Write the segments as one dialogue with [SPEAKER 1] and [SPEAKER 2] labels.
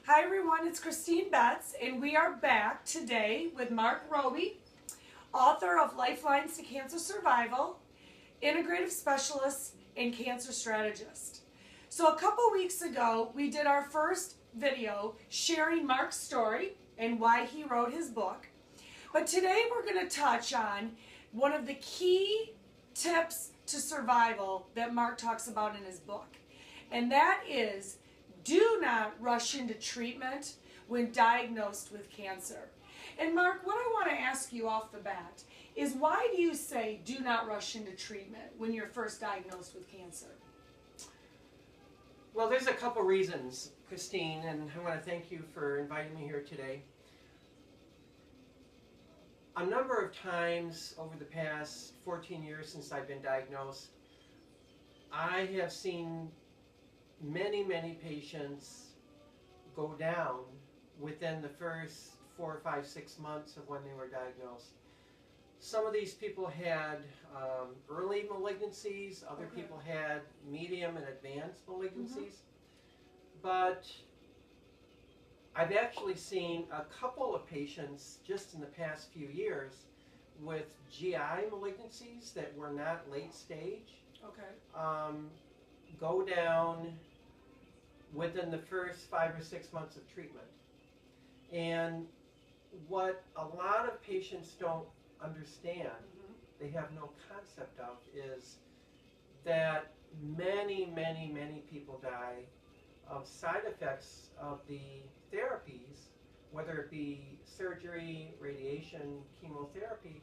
[SPEAKER 1] Hi everyone, it's Christine Betts, and we are back today with Mark Roby, author of Lifelines to Cancer Survival, integrative specialist, and cancer strategist. So a couple weeks ago, we did our first video sharing Mark's story and why he wrote his book. But today we're going to touch on one of the key tips to survival that Mark talks about in his book. And that is, do not rush into treatment when diagnosed with cancer. And Mark, what I want to ask you off the bat is, why do you say do not rush into treatment when you're first diagnosed with cancer?
[SPEAKER 2] Well, there's a couple reasons, Christine, and I want to thank you for inviting me here today. A number of times over the past 14 years since I've been diagnosed, I have seen many patients go down within the first 4, 5, 6 months of when they were diagnosed. Some of these people had early malignancies, other people had medium and advanced malignancies. But I've actually seen a couple of patients just in the past few years with GI malignancies that were not late stage go down within the first 5 or 6 months of treatment. And what a lot of patients don't understand, they have no concept of, is that many people die of side effects of the therapies, whether it be surgery, radiation, chemotherapy,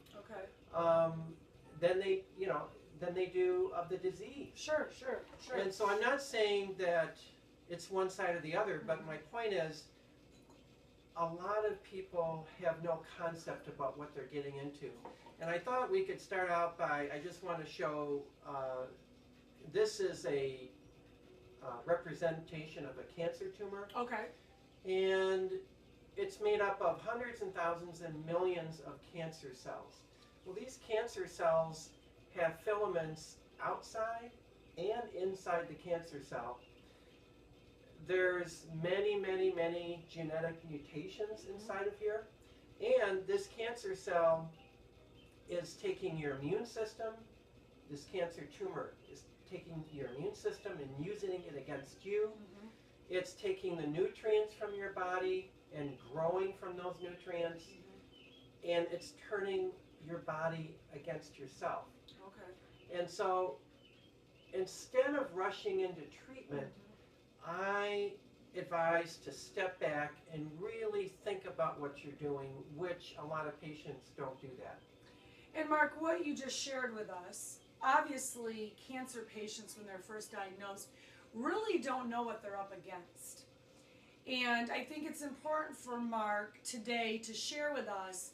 [SPEAKER 2] than they do of the disease.
[SPEAKER 1] Sure.
[SPEAKER 2] And so I'm not saying that it's one side or the other, but my point is, a lot of people have no concept about what they're getting into. And I thought we could start out by, I just want to show, this is a representation of a cancer tumor. And it's made up of hundreds and thousands and millions of cancer cells. Well, these cancer cells have filaments outside and inside the cancer cell. There's many genetic mutations inside of here, and this cancer cell is taking your immune system. This cancer tumor is taking your immune system and using it against you. It's taking the nutrients from your body and growing from those nutrients, and it's turning your body against yourself. And so instead of rushing into treatment, I advise to step back and really think about what you're doing, which a lot of patients don't do that.
[SPEAKER 1] And Mark, what you just shared with us, obviously cancer patients when they're first diagnosed really don't know what they're up against. And I think it's important for Mark today to share with us,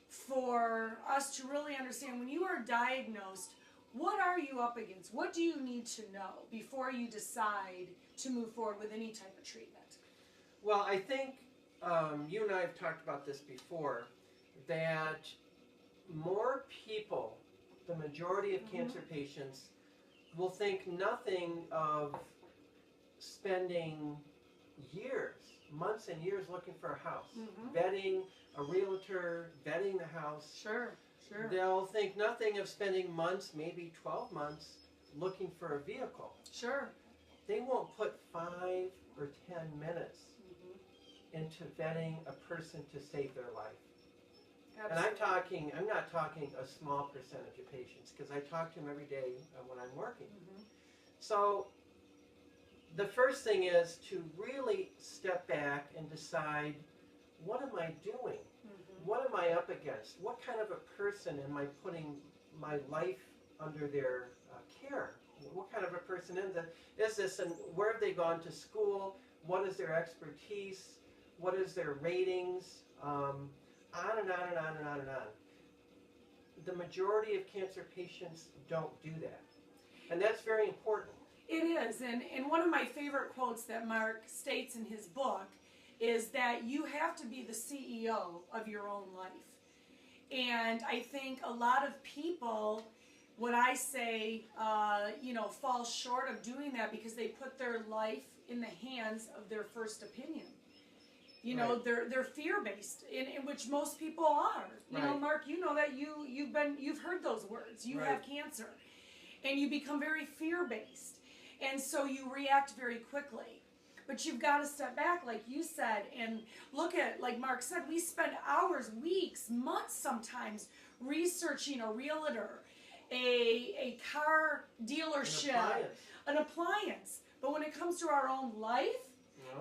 [SPEAKER 1] for us to really understand, when you are diagnosed, what are you up against? What do you need to know before you decide to move forward with any type of treatment?
[SPEAKER 2] Well, I think you and I have talked about this before, that more people, the majority of cancer patients, will think nothing of spending years, months and years looking for a house, vetting a realtor, vetting the house.
[SPEAKER 1] Sure.
[SPEAKER 2] They'll think nothing of spending months, maybe 12 months, looking for a vehicle. They won't put 5 or 10 minutes into vetting a person to save their life. And I'm not talking a small percentage of patients, because I talk to them every day when I'm working. So the first thing is to really step back and decide, what am I doing? What am I up against? What kind of a person am I putting my life under their care? What kind of a person is this, and where have they gone to school? What is their expertise? What is their ratings? On and on. The majority of cancer patients don't do that. And that's very important.
[SPEAKER 1] It is, and one of my favorite quotes that Mark states in his book is that you have to be the CEO of your own life. And I think a lot of people, what I say, fall short of doing that because they put their life in the hands of their first opinion. You know, they're fear-based, in which most people are. You know, Mark, you know that you've heard those words. You have cancer, and you become very fear-based, and so you react very quickly. But you've got to step back, like you said, and look at, like Mark said, we spend hours, weeks, months sometimes researching a realtor, a car dealership, an appliance. But when it comes to our own life,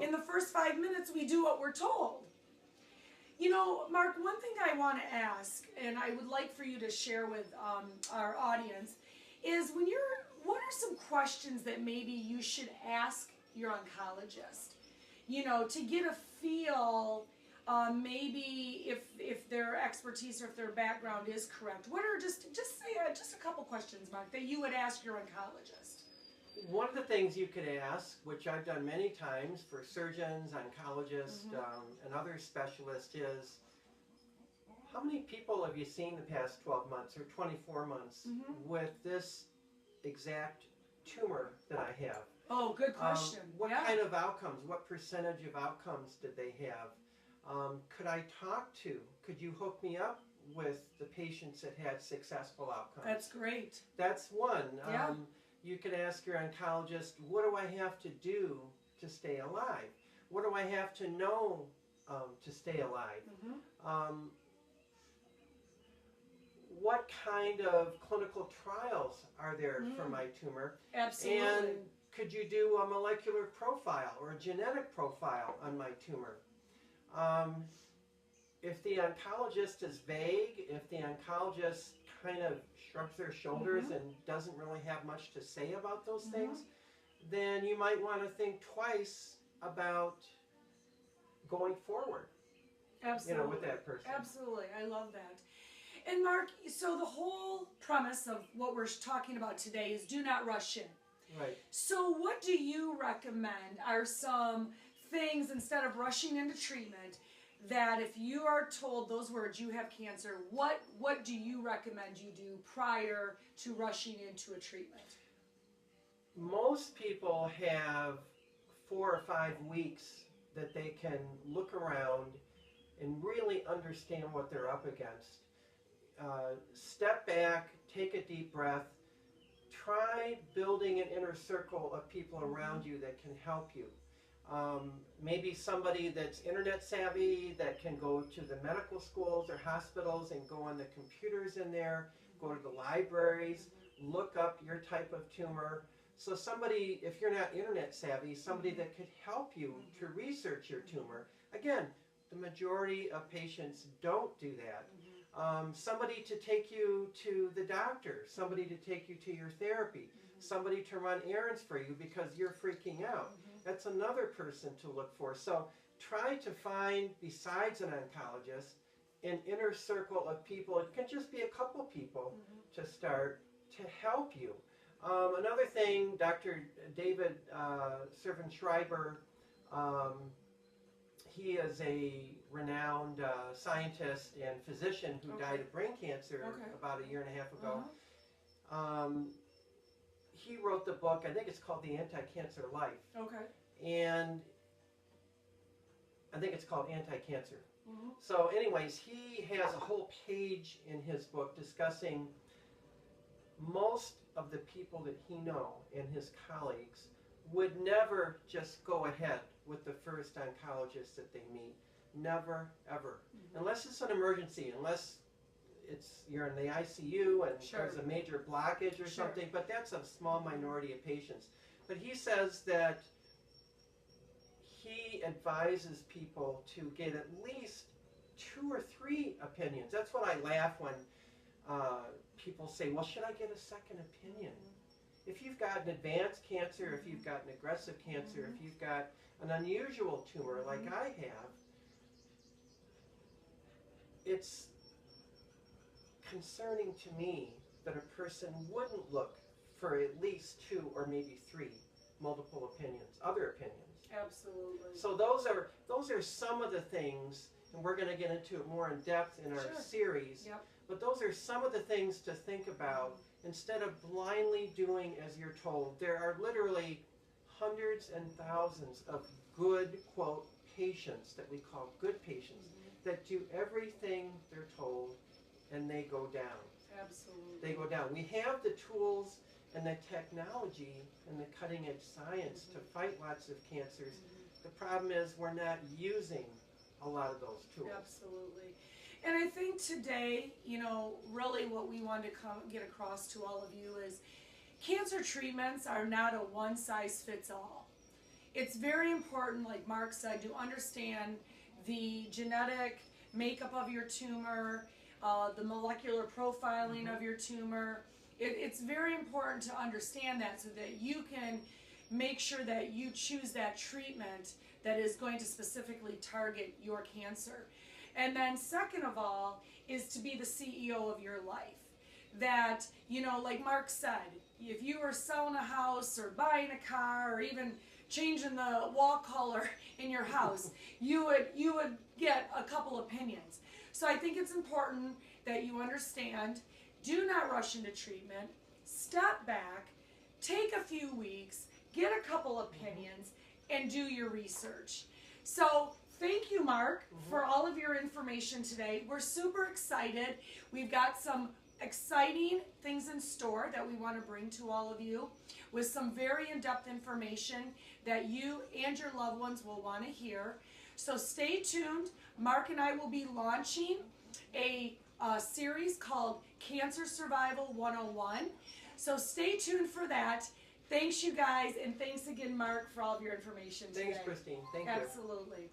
[SPEAKER 1] in the first 5 minutes, we do what we're told. You know, Mark, one thing I want to ask, and I would like for you to share with our audience, is what are some questions that maybe you should ask your oncologist? You know, to get a feel, maybe if their expertise or if their background is correct. What are just a couple questions, Mark, that you would ask your oncologist?
[SPEAKER 2] One of the things you could ask, which I've done many times for surgeons, oncologists, and other specialists, is how many people have you seen the past 12 months or 24 months with this exact tumor that I have?
[SPEAKER 1] Oh, good question.
[SPEAKER 2] What kind of outcomes, what percentage of outcomes did they have? Could I talk to, could you hook me up with the patients that had successful outcomes?
[SPEAKER 1] That's great.
[SPEAKER 2] That's one. You could ask your oncologist, what do I have to do to stay alive? What do I have to know to stay alive? What kind of clinical trials are there for my tumor?
[SPEAKER 1] Absolutely.
[SPEAKER 2] And could you do a molecular profile or a genetic profile on my tumor? If the oncologist is vague, if the oncologist kind of shrugs their shoulders and doesn't really have much to say about those things, then you might want to think twice about going forward.
[SPEAKER 1] Absolutely.
[SPEAKER 2] You know, with that person.
[SPEAKER 1] Absolutely. I love that. And Mark, so the whole premise of what we're talking about today is do not rush in.
[SPEAKER 2] Right.
[SPEAKER 1] So what do you recommend are some things, instead of rushing into treatment, that if you are told those words, you have cancer, what do you recommend you do prior to rushing into a treatment?
[SPEAKER 2] Most people have 4 or 5 weeks that they can look around and really understand what they're up against. Step back, take a deep breath, try building an inner circle of people around you that can help you. Maybe somebody that's internet savvy that can go to the medical schools or hospitals and go on the computers in there, go to the libraries, look up your type of tumor. So somebody, if you're not internet savvy, somebody that could help you to research your tumor. Again, the majority of patients don't do that. Somebody to take you to the doctor, somebody to take you to your therapy, somebody to run errands for you because you're freaking out. That's another person to look for. So try to find, besides an oncologist, an inner circle of people. It can just be a couple people to start to help you. Another thing, Dr. David Servan-Schreiber, he is a renowned scientist and physician who died of brain cancer about 1.5 years ago. He wrote the book, I think it's called The Anti-Cancer Life. And I think it's called Anti-Cancer. So anyways, he has a whole page in his book discussing most of the people that he knows and his colleagues would never just go ahead with the first oncologist that they meet. Never, ever. Unless it's an emergency, unless you're in the ICU and there's a major blockage or something, but that's a small minority of patients. But he says that he advises people to get at least 2 or 3 opinions. That's what I laugh when people say, well, should I get a second opinion? If you've got an advanced cancer, if you've got an aggressive cancer, if you've got an unusual tumor like I have, it's concerning to me that a person wouldn't look for at least 2 or maybe 3 multiple opinions, other opinions.
[SPEAKER 1] Absolutely.
[SPEAKER 2] So those are some of the things, and we're going to get into it more in depth in our series. But those are some of the things to think about instead of blindly doing as you're told. There are literally hundreds and thousands of good, quote, patients that we call good patients that do everything they're told and they go down.
[SPEAKER 1] Absolutely.
[SPEAKER 2] They go down. We have the tools and the technology and the cutting edge science to fight lots of cancers. The problem is we're not using a lot of those tools.
[SPEAKER 1] Absolutely. And I think today, you know, really what we want to get across to all of you is cancer treatments are not a one size fits all. It's very important, like Mark said, to understand the genetic makeup of your tumor, the molecular profiling of your tumor. It's very important to understand that so that you can make sure that you choose that treatment that is going to specifically target your cancer. And then second of all is to be the CEO of your life. That, you know, like Mark said, if you were selling a house or buying a car or even changing the wall color in your house, you would get a couple opinions. So I think it's important that you understand, do not rush into treatment, step back, take a few weeks, get a couple opinions, and do your research. So thank you, Mark, for all of your information today. We're super excited. We've got some exciting things in store that we want to bring to all of you with some very in-depth information that you and your loved ones will want to hear. So stay tuned. Mark and I will be launching a series called Cancer Survival 101. So stay tuned for that. Thanks, you guys, and thanks again, Mark, for all of your information today.
[SPEAKER 2] Thanks, Christine. Thank you.
[SPEAKER 1] Absolutely.